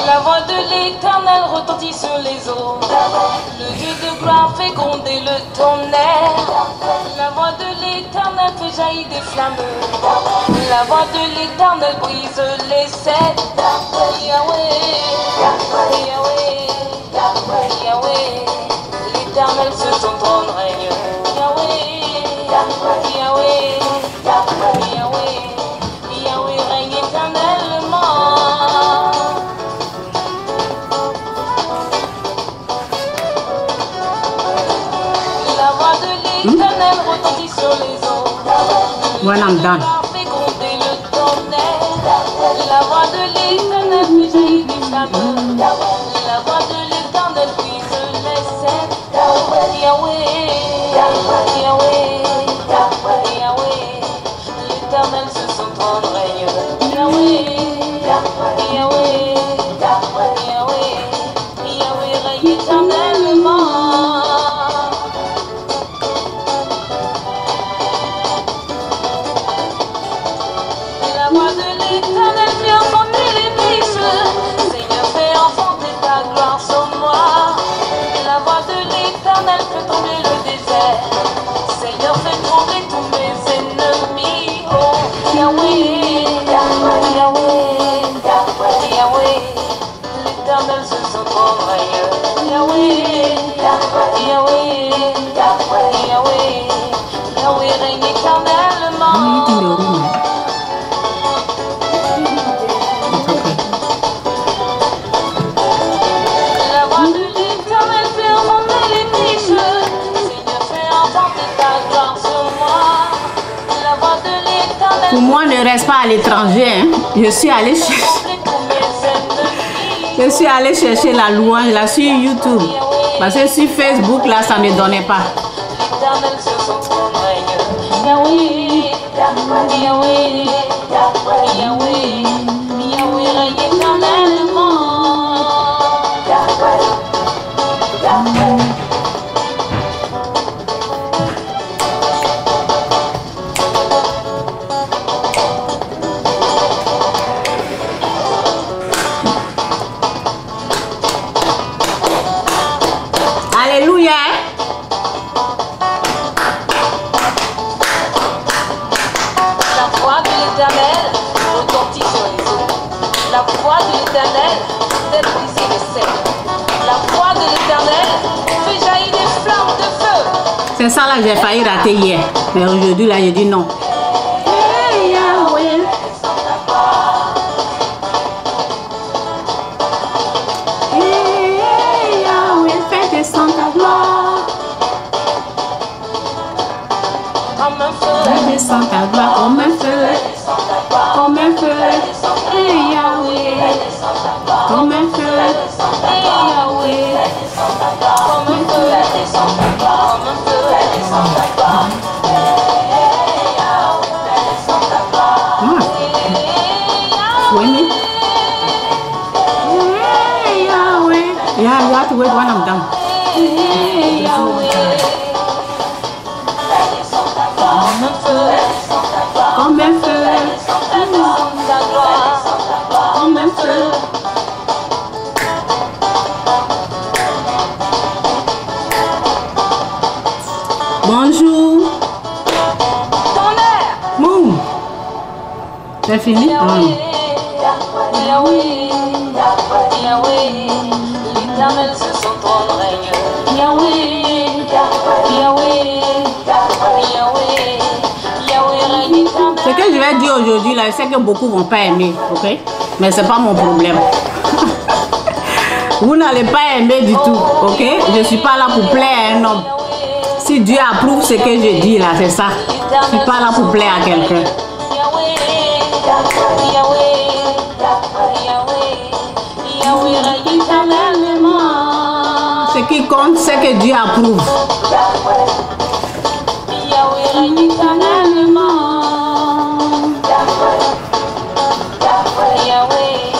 La voix de l'Éternel retentit sur les eaux. Le Dieu de gloire fait gronder le tonnerre. La voix de l'Éternel fait jaillir des flammes. La voix de l'Éternel brise les cèdres. Yahweh, Yahweh, Yahweh, l'Éternel sur son trône règne. Yahweh, Yahweh, Yahweh, Yahweh règne éternellement. L'Éternel retentit sur les eaux. When I'm done. Fait gronder le tonnerre. La voix de l'Éternel fait jaillir des flammes. La voix de l'Éternel brise les cèdres. Yahweh, Yahweh, Yahweh, l'Éternel sur son trône règne. Yahweh, Yahweh, Yahweh, Yahweh règne éternellement. La voix de l'Éternel fait enfanter les biches. Seigneur, fais enfanter ta gloire sur moi. La voix de l'Éternel fait trembler le désert. Seigneur, fais trembler tous mes ennemis. Oh, Yahweh, Yahweh, Yahweh, l'Éternel sur son trône règne. Yahweh, Yahweh, Yahweh, Yahweh règne éternellement. Pour moi, ne reste pas à l'étranger. Hein. Je suis allée chercher la louange là sur YouTube. Parce que sur Facebook, là, ça ne me donnait pas. Alléluia. La voix de l'Éternel retentit sur les eaux. La voix de l'Éternel fait briser les cèdres. La voix de l'Éternel fait jaillir des flammes de feu. C'est ça là que j'ai failli rater hier. Mais aujourd'hui là, j'ai dit non. Hey, Yahweh. Hey, Yahweh, fais descendre ta gloire. Comme un feu. Fais descendre ta gloire comme un feu. Comme un feu. Hey, Yahweh. Comme un feu. Hey, Yahweh. Comme un feu. Comme un feu. Women. Hey, Yahweh. Yeah, you have to wait when I'm done. Hey, Yahweh. Comme un feu. Comme un feu. Ta gloire. Comme un feu. Bonjour. Tonnerre. Moon. C'est fini? Yahweh, Yahweh, Yahweh, l'Éternel sur son trône règne. Yahweh, Yahweh, Yahweh, Yahweh règne éternel. Ce que je vais dire aujourd'hui, là, je sais que beaucoup ne vont pas aimer, ok? Mais ce n'est pas mon problème. Vous n'allez pas aimer du tout, ok? Je ne suis pas là pour plaire à un homme. Si Dieu approuve ce que je dis là, c'est ça. Je ne suis pas là pour plaire à quelqu'un. Ce qui compte, c'est que Dieu approuve. Yahweh règne éternellement. Yahweh,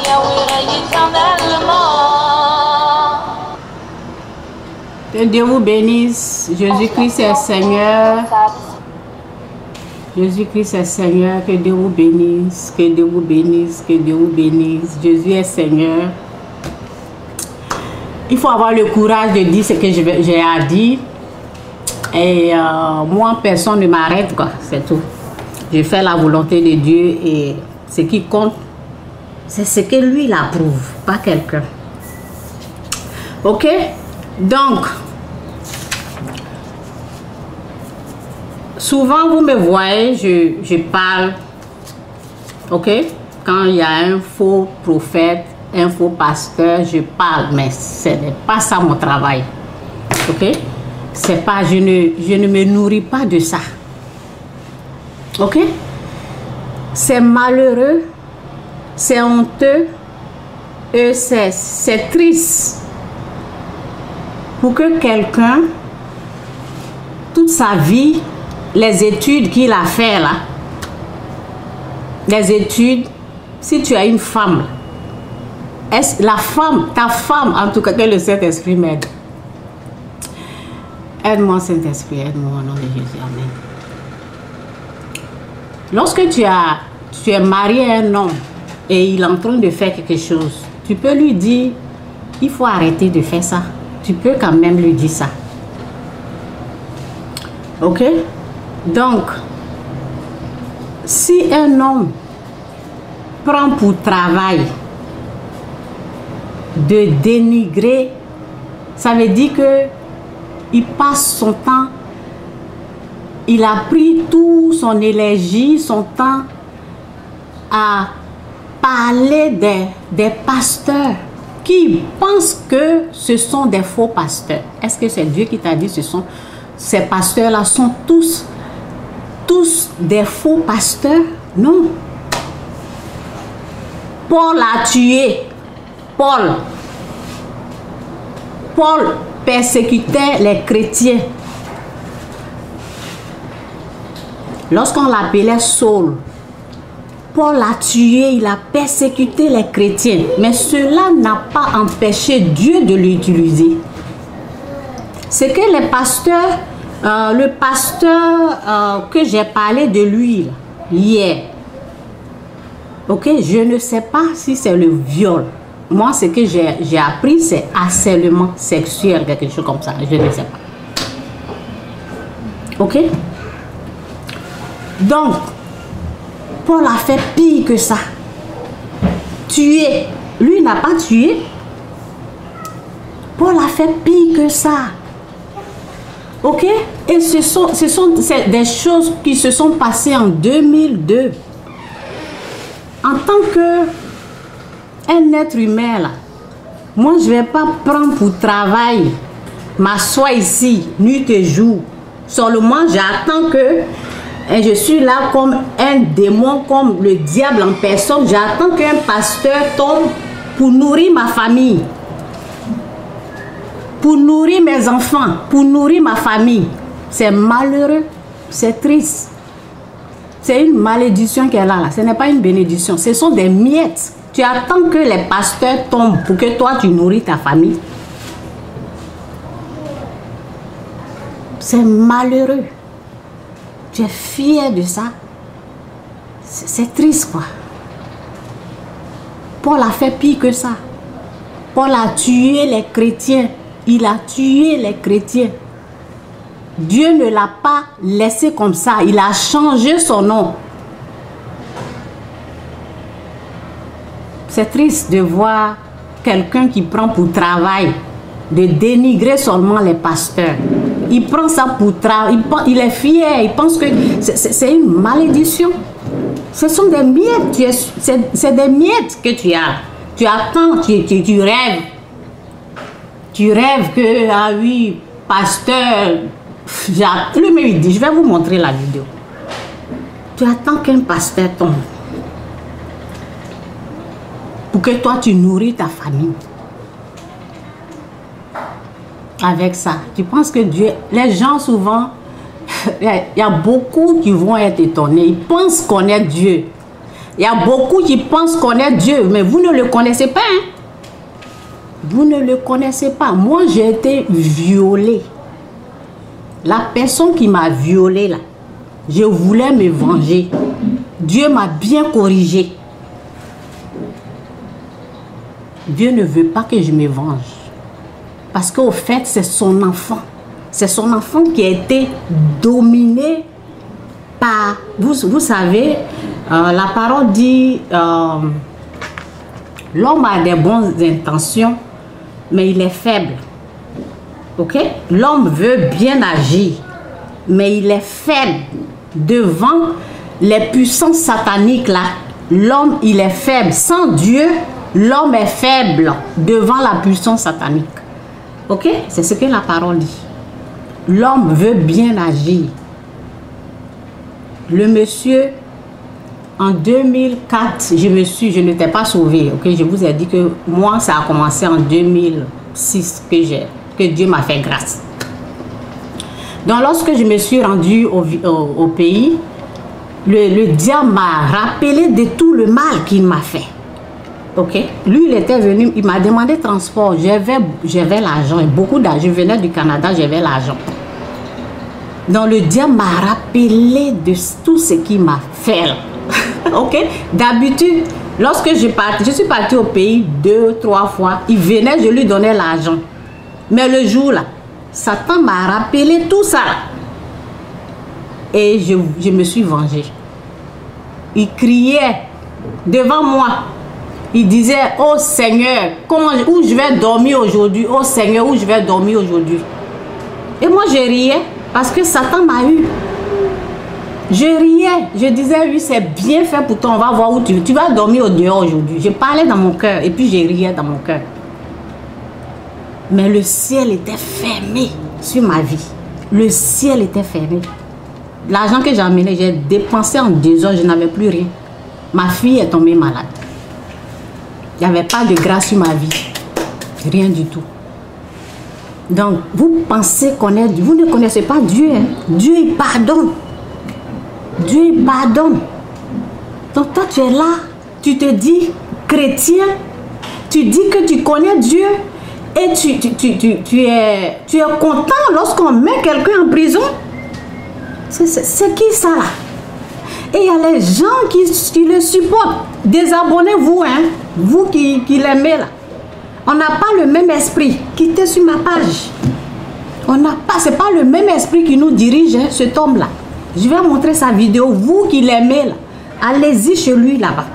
Yahweh règne éternellement. Que Dieu vous bénisse. Jésus-Christ est Seigneur. Jésus-Christ est Seigneur. Que Dieu vous bénisse. Que Dieu vous bénisse. Que Dieu vous bénisse. Jésus est Seigneur. Il faut avoir le courage de dire ce que j'ai à dire. Et moi, personne ne m'arrête, quoi. C'est tout. Je fais la volonté de Dieu et ce qui compte, c'est ce que lui il approuve, pas quelqu'un. Ok? Donc, souvent vous me voyez, je parle, ok? Quand il y a un faux prophète, un faux pasteur, je parle, mais ce n'est pas ça mon travail. Ok? C'est pas, je ne me nourris pas de ça. Ok? C'est malheureux, c'est honteux et c'est triste pour que quelqu'un, toute sa vie, les études qu'il a fait là, les études, si tu as une femme, est-ce la femme, ta femme, en tout cas, que le Saint-Esprit m'aide. Aide-moi, Saint-Esprit, aide-moi au nom de Jésus, amen. Lorsque tu es marié à un homme et il est en train de faire quelque chose, tu peux lui dire, il faut arrêter de faire ça. Tu peux quand même lui dire ça. Ok? Donc, si un homme prend pour travail de dénigrer, ça veut dire que il passe son temps, il a pris tout son énergie, son temps à parler des pasteurs qui pensent que ce sont des faux pasteurs. Est-ce que c'est Dieu qui t'a dit ces pasteurs-là sont tous des faux pasteurs? Non. Paul a tué. Paul persécutait les chrétiens. Lorsqu'on l'appelait Saul, Paul a tué, il a persécuté les chrétiens. Mais cela n'a pas empêché Dieu de l'utiliser. C'est que les pasteurs, le pasteur que j'ai parlé de lui hier, ok, je ne sais pas si c'est le viol. Moi, ce que j'ai appris, c'est harcèlement sexuel, quelque chose comme ça. Je ne sais pas. Ok? Donc, Paul a fait pire que ça. Tuer. Lui n'a pas tué. Paul a fait pire que ça. Ok? Et ce sont des choses qui se sont passées en 2002. En tant que un être humain, là, moi, je ne vais pas prendre pour travail, m'asseoir ici, nuit et jour. Seulement, j'attends que je suis là comme un démon, comme le diable en personne. J'attends qu'un pasteur tombe pour nourrir ma famille, pour nourrir mes enfants, pour nourrir ma famille. C'est malheureux, c'est triste. C'est une malédiction qu'elle a là. Ce n'est pas une bénédiction. Ce sont des miettes. Tu attends que les pasteurs tombent pour que toi, tu nourris ta famille. C'est malheureux. Tu es fier de ça. C'est triste, quoi. Paul a fait pire que ça. Paul a tué les chrétiens. Il a tué les chrétiens. Dieu ne l'a pas laissé comme ça. Il a changé son nom. C'est triste de voir quelqu'un qui prend pour travail de dénigrer seulement les pasteurs. Il prend ça pour travail. Il est fier. Il pense que c'est une malédiction. Ce sont des miettes. C'est des miettes que tu as. Tu attends, tu rêves. Tu rêves que, ah oui, pasteur, lui-même il dit, je vais vous montrer la vidéo. Tu attends qu'un pasteur tombe pour que toi tu nourris ta famille. Avec ça, tu penses que Dieu, les gens souvent, il y a beaucoup qui vont être étonnés. Ils pensent connaître Dieu. Il y a beaucoup qui pensent connaître Dieu, mais vous ne le connaissez pas. Hein? Vous ne le connaissez pas. Moi, j'ai été violée. La personne qui m'a violée, là, je voulais me venger. Dieu m'a bien corrigé. Dieu ne veut pas que je me venge. Parce qu'au fait, c'est son enfant. C'est son enfant qui a été dominé par... Vous savez, la parole dit... l'homme a des bonnes intentions, mais il est faible. Ok? L'homme veut bien agir, mais il est faible. Devant les puissances sataniques, là, l'homme, il est faible. Sans Dieu, l'homme est faible devant la puissance satanique. Ok? C'est ce que la parole dit. L'homme veut bien agir. Le monsieur, en 2004, je n'étais pas sauvée. Ok? Je vous ai dit que moi, ça a commencé en 2006 que Dieu m'a fait grâce. Donc, lorsque je me suis rendue au pays, le diable m'a rappelé de tout le mal qu'il m'a fait. Ok? Lui, il était venu, il m'a demandé transport. J'avais l'argent, beaucoup d'argent. Je venais du Canada, j'avais l'argent. Donc, le diable m'a rappelé de tout ce qu'il m'a fait. Ok? D'habitude, lorsque je suis partie au pays 2, 3 fois, il venait, je lui donnais l'argent. Mais le jour là, Satan m'a rappelé tout ça. Et je me suis vengée. Il criait devant moi. Il disait, oh Seigneur, où je vais dormir aujourd'hui? Oh Seigneur, où je vais dormir aujourd'hui? Et moi je riais parce que Satan m'a eu. Je riais, je disais, oui, c'est bien fait pour toi, on va voir où tu vas dormir au dehors aujourd'hui. Je parlais dans mon cœur et puis je riais dans mon cœur. Mais le ciel était fermé sur ma vie. Le ciel était fermé. L'argent que j'ai amené, j'ai dépensé en 2 heures, je n'avais plus rien. Ma fille est tombée malade. Il n'y avait pas de grâce sur ma vie. Rien du tout. Donc, vous pensez connaître, vous ne connaissez pas Dieu. Hein? Dieu, il pardonne. Dieu, il pardonne. Donc, toi, tu es là, tu te dis chrétien, tu dis que tu connais Dieu et tu es content lorsqu'on met quelqu'un en prison. C'est qui ça là? Et il y a les gens qui le supportent. Désabonnez-vous, hein? Vous qui l'aimez là. On n'a pas le même esprit. Quittez sur ma page. On n'a pas, c'est pas le même esprit qui nous dirige, hein, cet homme-là. Je vais montrer sa vidéo. Vous qui l'aimez là, allez-y chez lui là-bas.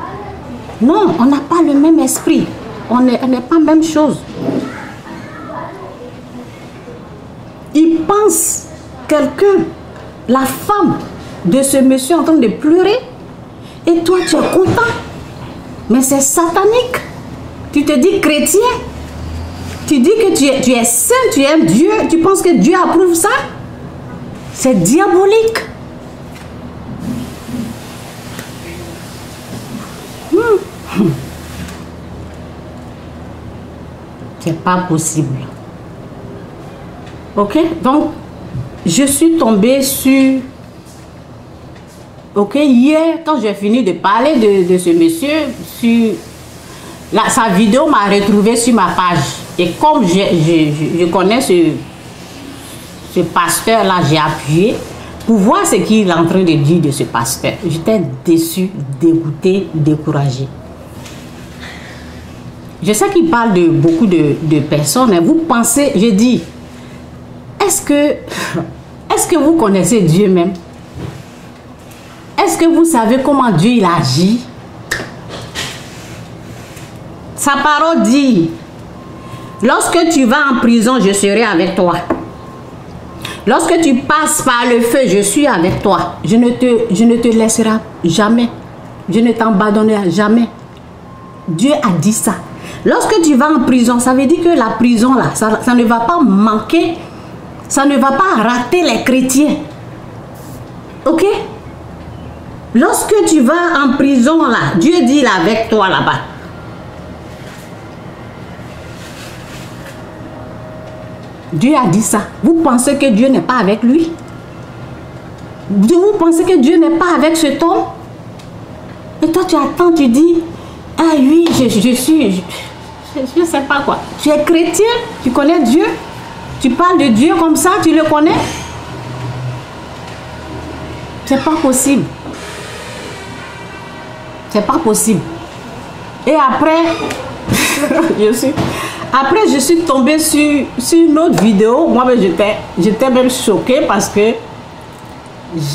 Non, on n'a pas le même esprit. On n'est pas la même chose. Il pense quelqu'un, la femme de ce monsieur en train de pleurer, et toi tu es content. Mais c'est satanique. Tu te dis chrétien, tu dis que tu es saint, tu aimes Dieu, tu penses que Dieu approuve ça. C'est diabolique. C'est pas possible. Ok, donc je suis tombée sur... Ok, hier, quand j'ai fini de parler de ce monsieur, sa vidéo m'a retrouvé sur ma page. Et comme je connais ce pasteur-là, j'ai appuyé pour voir ce qu'il est en train de dire de ce pasteur. J'étais déçue, dégoûtée, découragée. Je sais qu'il parle de beaucoup de personnes. Et vous pensez, je dis, est-ce que vous connaissez Dieu même? Est-ce que vous savez comment Dieu il agit? Sa parole dit, lorsque tu vas en prison, je serai avec toi. Lorsque tu passes par le feu, je suis avec toi. Je ne te laisserai jamais. Je ne t'abandonnerai jamais. Dieu a dit ça. Lorsque tu vas en prison, ça veut dire que la prison, là, ça ne va pas manquer, ça ne va pas rater les chrétiens. Ok? Lorsque tu vas en prison, là, Dieu dit là, avec toi là-bas. Dieu a dit ça. Vous pensez que Dieu n'est pas avec lui? Vous pensez que Dieu n'est pas avec cet homme? Et toi, tu attends, tu dis, ah oui, je suis... Je ne sais pas quoi. Tu es chrétien, tu connais Dieu, tu parles de Dieu comme ça, tu le connais. C'est pas possible. C'est pas possible. Et après, je suis tombée sur une autre vidéo. Moi, j'étais même choquée parce que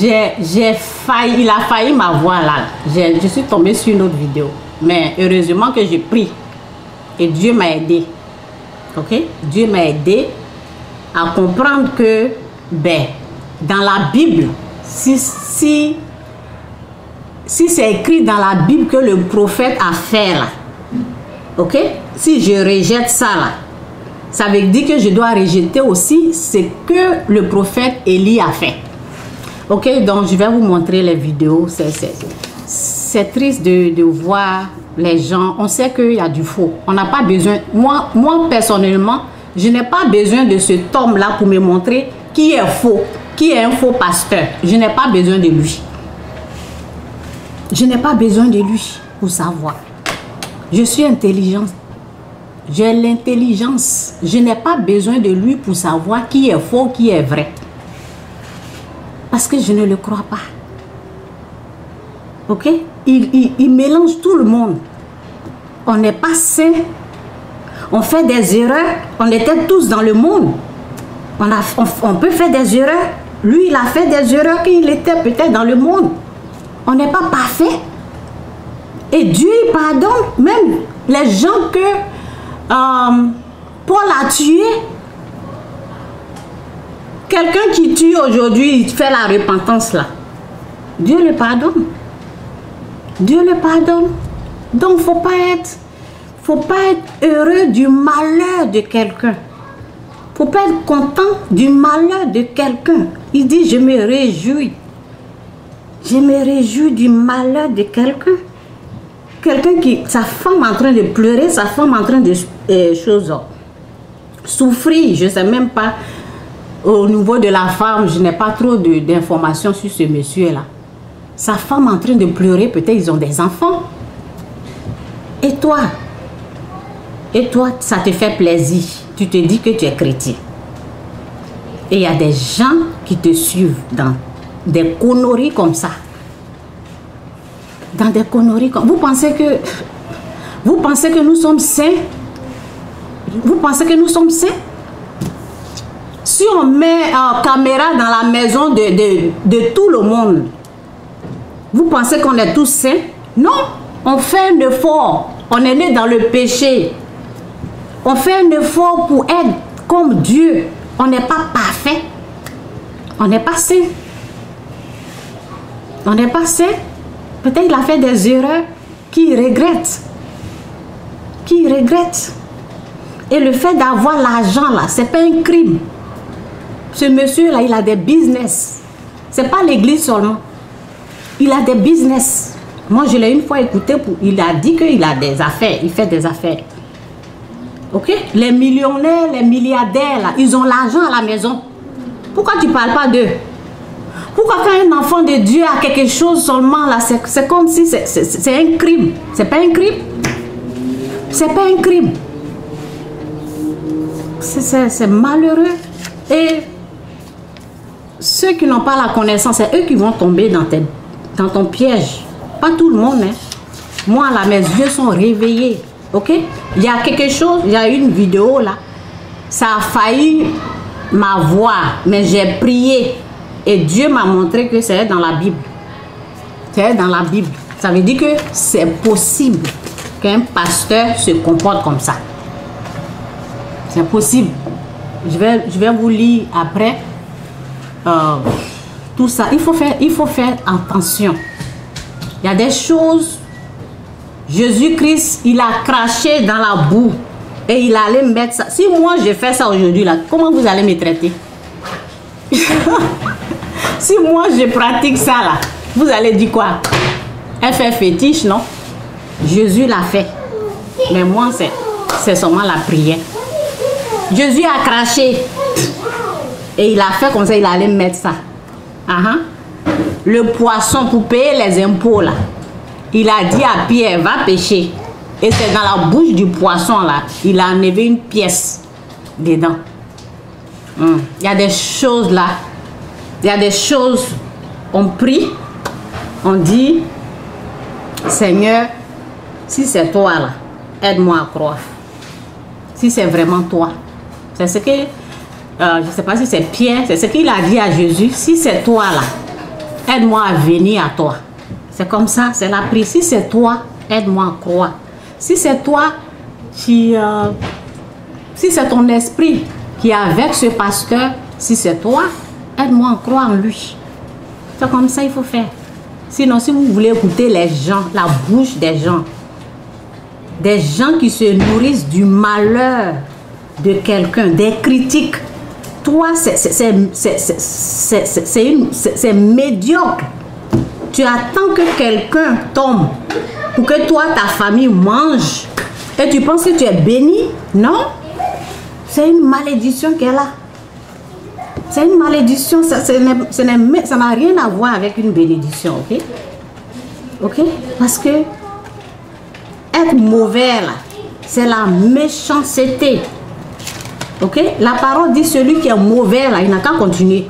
il a failli m'avoir là. Je suis tombée sur une autre vidéo. Mais heureusement que j'ai pris. Et Dieu m'a aidé. Ok? Dieu m'a aidé à comprendre que, ben, dans la Bible, si c'est écrit dans la Bible que le prophète a fait là, ok? Si je rejette ça là, ça veut dire que je dois rejeter aussi ce que le prophète Élie a fait. Ok? Donc, je vais vous montrer les vidéos. C'est triste de voir les gens. On sait qu'il y a du faux. On n'a pas besoin. Moi, personnellement, je n'ai pas besoin de cet homme-là pour me montrer qui est faux, qui est un faux pasteur. Je n'ai pas besoin de lui. Je n'ai pas besoin de lui pour savoir. Je suis intelligente. J'ai l'intelligence. Je n'ai pas besoin de lui pour savoir qui est faux, qui est vrai. Parce que je ne le crois pas. Ok? Il mélange tout le monde. On n'est pas saint. On fait des erreurs. On était tous dans le monde. On peut faire des erreurs. Lui, il a fait des erreurs quand il était peut-être dans le monde. On n'est pas parfait. Et Dieu, il pardonne même les gens que Paul a tués. Quelqu'un qui tue aujourd'hui, il fait la repentance là. Dieu le pardonne. Dieu le pardonne. Donc, faut pas être heureux du malheur de quelqu'un. Faut pas être content du malheur de quelqu'un. Il dit, je me réjouis. Je me réjouis du malheur de quelqu'un. Quelqu'un qui, sa femme en train de pleurer, sa femme en train de souffrir, je ne sais même pas. Au niveau de la femme, je n'ai pas trop d'informations sur ce monsieur-là. Sa femme en train de pleurer, peut-être ils ont des enfants. Et toi, ça te fait plaisir. Tu te dis que tu es chrétien. Et il y a des gens qui te suivent dans des conneries comme ça. Dans des conneries comme... Vous pensez que nous sommes saints? Vous pensez que nous sommes saints? Si on met une caméra dans la maison de tout le monde, vous pensez qu'on est tous saints? Non, on fait un effort. On est né dans le péché. On fait un effort pour être comme Dieu. On n'est pas parfait. On n'est pas saint. On n'est pas saint. Peut-être qu'il a fait des erreurs qu'il regrette. Qu'il regrette. Et le fait d'avoir l'argent là, c'est pas un crime. Ce monsieur-là, il a des business. C'est pas l'église seulement. Il a des business. Moi, je l'ai une fois écouté. Il a dit qu'il a des affaires. Il fait des affaires. Ok? Les millionnaires, les milliardaires, là, ils ont l'argent à la maison. Pourquoi tu ne parles pas d'eux? Pourquoi quand un enfant de Dieu a quelque chose seulement, là, c'est comme si c'est un crime. C'est pas un crime. C'est pas un crime. C'est malheureux. Et ceux qui n'ont pas la connaissance, c'est eux qui vont tomber dans ton piège. Pas tout le monde. Hein. Moi, là, mes yeux sont réveillés. Ok? Il y a quelque chose, il y a une vidéo là. Ça a failli m'avoir, mais j'ai prié. Et Dieu m'a montré que c'est dans la Bible. C'est dans la Bible. Ça veut dire que c'est possible qu'un pasteur se comporte comme ça. C'est possible. Je vais vous lire après. Tout ça. Il faut faire attention. Il y a des choses. Jésus-Christ, il a craché dans la boue. Et il allait mettre ça. Si moi je fais ça aujourd'hui, là, comment vous allez me traiter? Si moi je pratique ça, là, vous allez dire quoi? Elle fait fétiche, non? Jésus l'a fait. Mais moi, c'est seulement la prière. Jésus a craché. Et il a fait comme ça, il allait mettre ça. Le poisson pour payer les impôts, là. Il a dit à Pierre, va pêcher. Et c'est dans la bouche du poisson là, il a enlevé une pièce dedans. Il y a des choses là, il y a des choses, on prie, on dit, Seigneur, si c'est toi là, aide-moi à croire. Si c'est vraiment toi. C'est ce que, je ne sais pas si c'est Pierre, c'est ce qu'il a dit à Jésus. Si c'est toi là, aide-moi à venir à toi. C'est comme ça, c'est la prière. Si c'est toi, aide-moi à croire. Si c'est toi, si c'est ton esprit qui est avec ce pasteur, si c'est toi, aide-moi à croire en lui. C'est comme ça qu'il faut faire. Sinon, si vous voulez écouter les gens, la bouche des gens qui se nourrissent du malheur de quelqu'un, des critiques, toi, c'est médiocre. Tu attends que quelqu'un tombe pour que toi, ta famille mange et tu penses que tu es béni? Non. C'est une malédiction qu'elle a. C'est une malédiction, ça n'a rien à voir avec une bénédiction, ok? Ok? Parce que être mauvais là, c'est la méchanceté. Ok? La parole dit celui qui est mauvais là, il n'a qu'à continuer.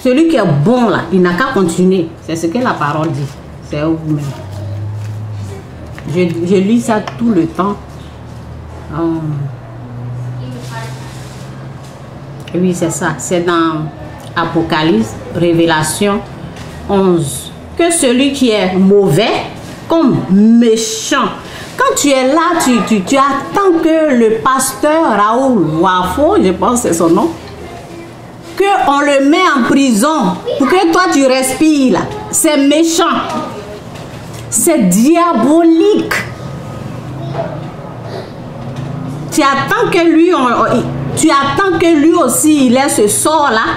Celui qui est bon là, il n'a qu'à continuer. C'est ce que la parole dit. C'est vous-même. Je lis ça tout le temps. Oui, c'est ça. C'est dans Apocalypse, Révélation 11. Que celui qui est mauvais comme méchant. Quand tu es là, tu attends que le pasteur Raoul Wafo, je pense que c'est son nom, qu'on le met en prison pour que toi tu respires là. C'est méchant. C'est diabolique. Tu attends que lui, aussi il ait ce sort là.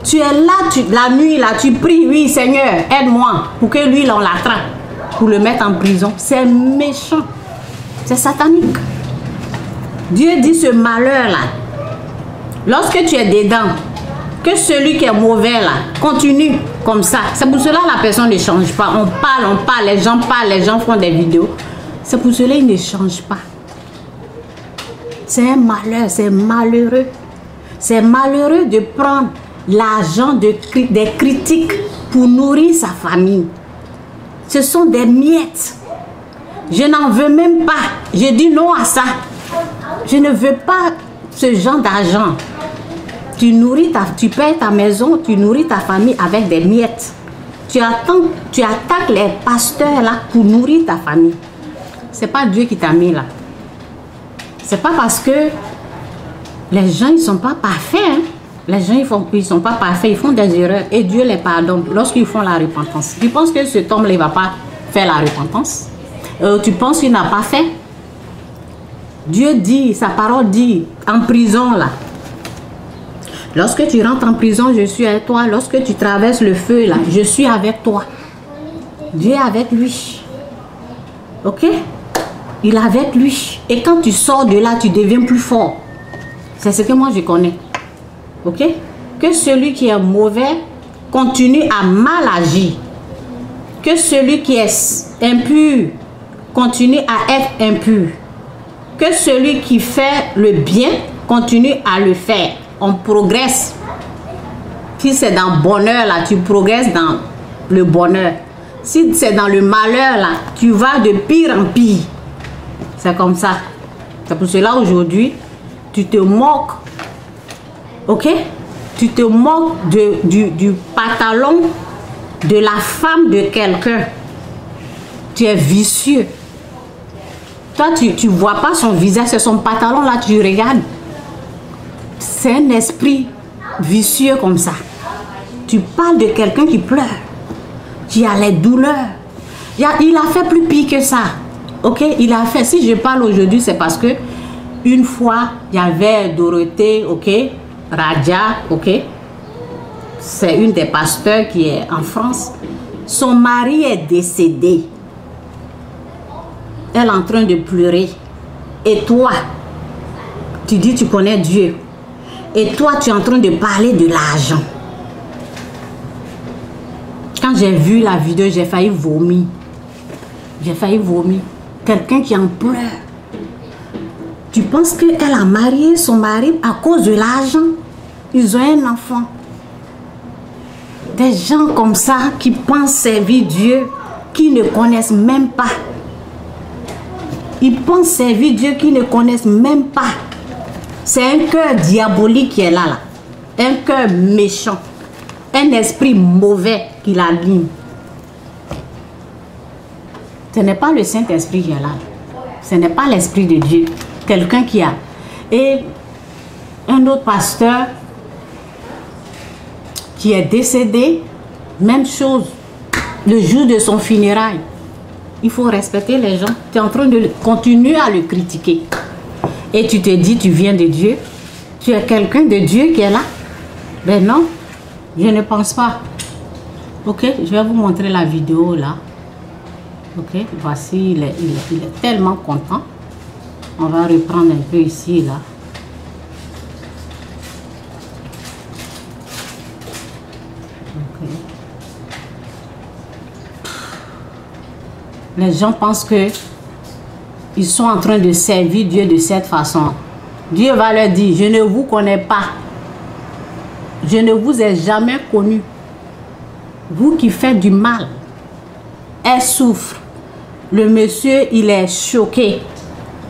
Tu es là, la nuit là, tu pries, oui Seigneur, aide-moi pour que lui on l'attrape, pour le mettre en prison. C'est méchant. C'est satanique. Dieu dit ce malheur là. Lorsque tu es dedans, que celui qui est mauvais là continue comme ça. C'est pour cela que la personne ne change pas. On parle, les gens font des vidéos. C'est pour cela qu'ils ne changent pas. C'est un malheur, c'est malheureux. C'est malheureux de prendre l'argent des critiques pour nourrir sa famille. Ce sont des miettes. Je n'en veux même pas. Je dis non à ça. Je ne veux pas ce genre d'argent. Tu payes ta maison, tu nourris ta famille avec des miettes. Tu attaques les pasteurs là pour nourrir ta famille. C'est pas Dieu qui t'a mis là. C'est pas parce que les gens ils sont pas parfaits. Hein. Les gens ils sont pas parfaits, ils font des erreurs et Dieu les pardonne lorsqu'ils font la repentance. Tu penses que cet homme ne va pas faire la repentance? Tu penses qu'il n'a pas fait? Dieu dit, sa parole dit, en prison là. Lorsque tu rentres en prison, je suis avec toi. Lorsque tu traverses le feu là, je suis avec toi. Dieu est avec lui. Ok? Il est avec lui. Et quand tu sors de là, tu deviens plus fort. C'est ce que moi je connais. Ok? Que celui qui est mauvais continue à mal agir. Que celui qui est impur continue à être impur. Que celui qui fait le bien continue à le faire. On progresse. Si c'est dans le bonheur là, tu progresses dans le bonheur. Si c'est dans le malheur là, tu vas de pire en pire. C'est comme ça. C'est pour cela aujourd'hui, tu te moques. Ok? Tu te moques du pantalon de la femme de quelqu'un. Tu es vicieux. Toi, tu ne vois pas son visage, c'est son pantalon là, tu regardes. C'est un esprit vicieux comme ça. Tu parles de quelqu'un qui pleure. Qui a les douleurs. Il a fait plus pire que ça. Ok? Il a fait. Si je parle aujourd'hui, c'est parce que une fois, il y avait Dorothée, ok? Radia, ok? C'est une des pasteurs qui est en France. Son mari est décédé. Elle est en train de pleurer. Et toi, tu dis tu connais Dieu. Et toi, tu es en train de parler de l'argent. Quand j'ai vu la vidéo, j'ai failli vomir. J'ai failli vomir. quelqu'un qui en pleure. Tu penses qu'elle a marié son mari à cause de l'argent? Ils ont un enfant. Des gens comme ça qui pensent servir Dieu, qui ne connaissent même pas. Ils pensent servir Dieu, qui ne connaissent même pas. C'est un cœur diabolique qui est là. Un cœur méchant. Un esprit mauvais qui l'anime. Ce n'est pas le Saint-Esprit qui est là. Ce n'est pas l'Esprit de Dieu. Quelqu'un qui a. Et un autre pasteur qui est décédé, même chose, le jour de son funérail. Il faut respecter les gens. Tu es en train de continuer à le critiquer. Et tu te dis, tu viens de Dieu. Tu es quelqu'un de Dieu qui est là. Ben non, je ne pense pas. Ok, je vais vous montrer la vidéo là. Ok, voici, il est tellement content. On va reprendre un peu ici, là. Ok. Les gens pensent que ils sont en train de servir Dieu de cette façon. Dieu va leur dire, je ne vous connais pas. Je ne vous ai jamais connu. Vous qui faites du mal. Elle souffre. Le monsieur, il est choqué.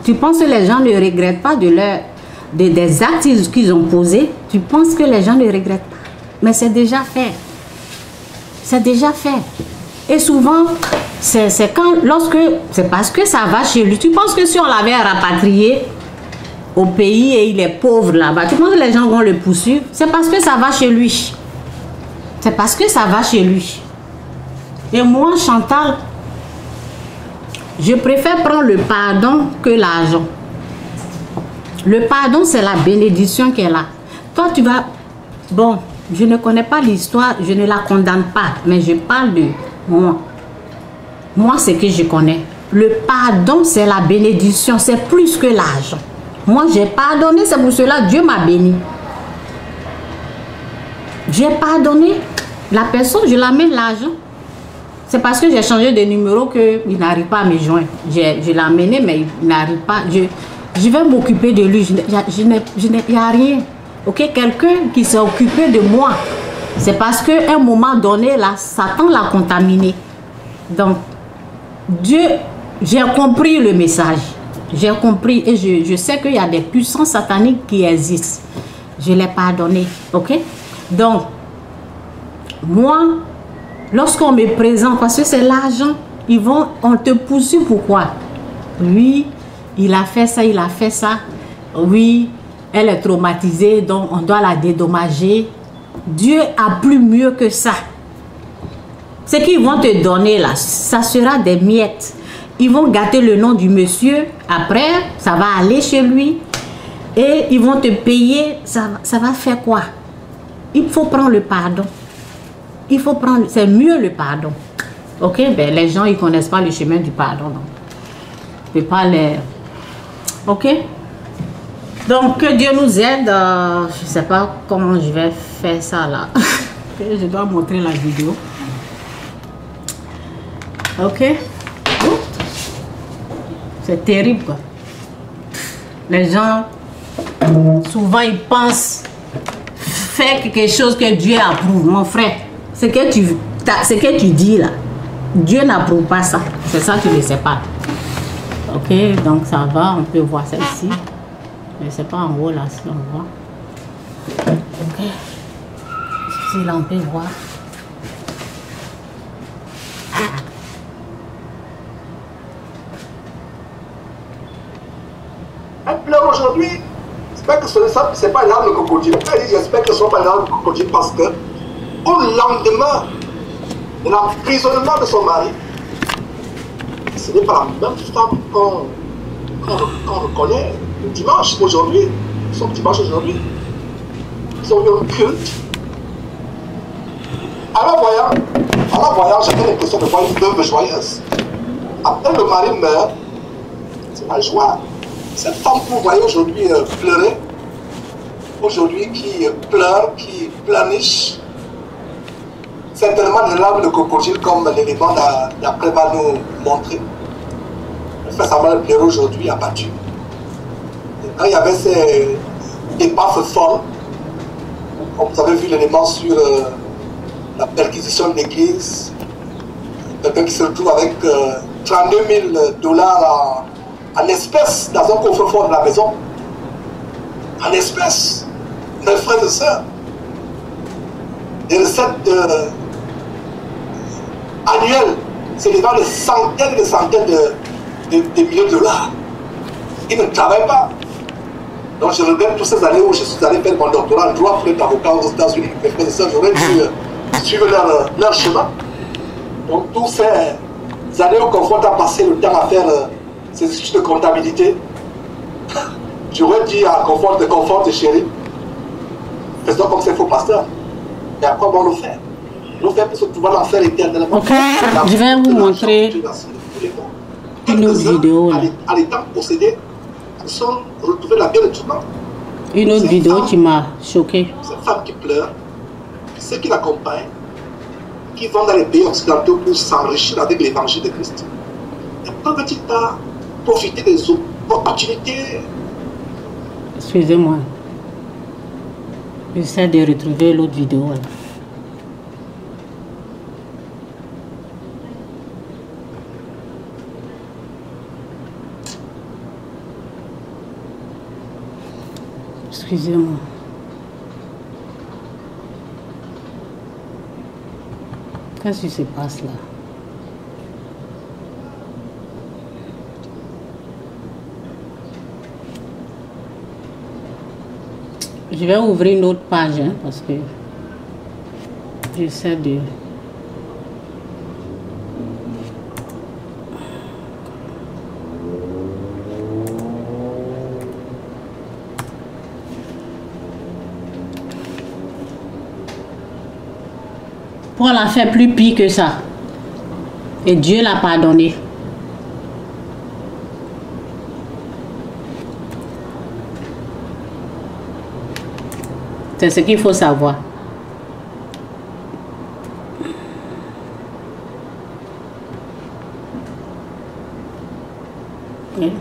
Tu penses que les gens ne regrettent pas des actes qu'ils ont posés? Tu penses que les gens ne regrettent pas? Mais c'est déjà fait. C'est déjà fait. Et souvent, c'est parce que ça va chez lui. Tu penses que si on l'avait rapatrié au pays et il est pauvre là-bas, tu penses que les gens vont le poursuivre? C'est parce que ça va chez lui. C'est parce que ça va chez lui. Et moi, Chantal, je préfère prendre le pardon que l'argent. Le pardon, c'est la bénédiction qui est là. Toi, tu vas... Bon, je ne connais pas l'histoire, je ne la condamne pas, mais je parle de moi. Moi, c'est que je connais. Le pardon, c'est la bénédiction, c'est plus que l'argent. Moi, j'ai pardonné, c'est pour cela que Dieu m'a béni. J'ai pardonné la personne, je l'amène l'argent. C'est parce que j'ai changé de numéro qu'il n'arrive pas à me joindre. Je l'ai amené, mais il n'arrive pas. Je vais m'occuper de lui. Il n'y a rien. Ok, quelqu'un qui s'est occupé de moi. C'est parce qu'à un moment donné, là, Satan l'a contaminé. Donc, Dieu, j'ai compris le message. J'ai compris et je sais qu'il y a des puissances sataniques qui existent. Je l'ai pardonné. Ok? Donc, moi, lorsqu'on me présente, parce que c'est l'argent, on te poursuit pourquoi? Oui, il a fait ça, il a fait ça. Oui, elle est traumatisée, donc on doit la dédommager. Dieu a plus mieux que ça. Ce qu'ils vont te donner là, ça sera des miettes. Ils vont gâter le nom du monsieur. Après, ça va aller chez lui. Et ils vont te payer. Ça va faire quoi? Il faut prendre le pardon. Il faut prendre, c'est mieux le pardon. Ok, ben les gens ils connaissent pas le chemin du pardon. Donc, je peux pas les. Ok. Donc que Dieu nous aide. Je sais pas comment je vais faire ça là. Je dois montrer la vidéo. Ok. C'est terrible quoi. Les gens souvent ils pensent faire quelque chose que Dieu approuve, mon frère. Ce que tu dis là, Dieu n'approuve pas ça. C'est ça que tu ne sais pas. Ok, donc ça va, on peut voir ça ici. Je ne sais pas en haut là si on voit. Ok. Ici là on peut voir. Elle pleure aujourd'hui. J'espère que ce n'est pas l'arme de crocodile. J'espère que ce n'est pas l'arme de crocodile parce que au lendemain de l'emprisonnement de son mari, ce n'est pas la même femme qu'on reconnaît le dimanche aujourd'hui. Son dimanche aujourd'hui. Ils ont eu un culte. Alors voyant, j'avais l'impression de voir une veuve joyeuse. Après le mari meurt, c'est la joie. Cette femme que vous voyez aujourd'hui pleurer, aujourd'hui qui pleure, qui pleurniche, certainement des larmes de crocodile comme l'élément d'après va nous montrer. fait semblant de pleurer aujourd'hui a battu. Quand il y avait ces épaves folles, comme vous avez vu l'élément sur la perquisition de l'église, quelqu'un qui se retrouve avec 32 000 $ en espèces dans un coffre-fort de la maison. En espèces, mes frères et sœurs. Des recettes annuelles s'élevant de centaines et des centaines de milliers de $. Ils ne travaillent pas. Donc je regrette toutes ces années où je suis allé faire mon doctorat en droit pour être avocat aux États-Unis. Mes frères et sœurs, j'aurais dû suivre leur chemin. Donc tous ces années où confort à passer le temps à faire ces études de comptabilité, j'aurais dit à confort de chérie, faisons comme ces faux pasteurs. Et après, on le fait. On le fait pour se trouver l'enfer éternellement. Ok, je vais vous montrer une autre vidéo. À l'état possédé, nous sommes retrouvés la bien étonnante. Une autre vidéo qui m'a choqué. Ces femmes qui pleurent, ceux qui l'accompagnent, qui vont dans les pays occidentaux pour s'enrichir avec l'évangile de Christ. Ne peuvent-ils pas profiter des opportunités? Excusez-moi. J'essaie de retrouver l'autre vidéo. Excusez-moi. Qu'est-ce qui se passe là? Je vais ouvrir une autre page parce que j'essaie de... Paul a fait plus pire que ça. Et Dieu l'a pardonné. C'est ce qu'il faut savoir. Okay.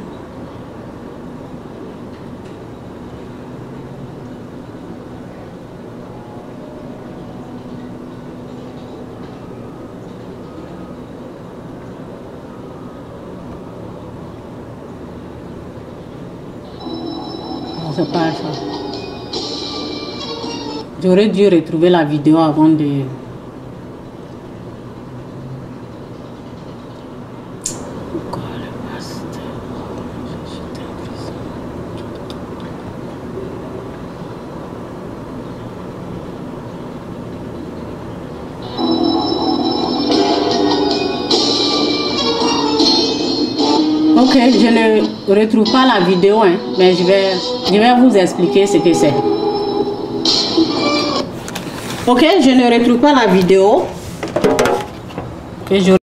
C'est pas ça. J'aurais dû retrouver la vidéo avant de... Ok, je ne retrouve pas la vidéo, mais je vais vous expliquer ce que c'est. Ok, je ne retrouve pas la vidéo.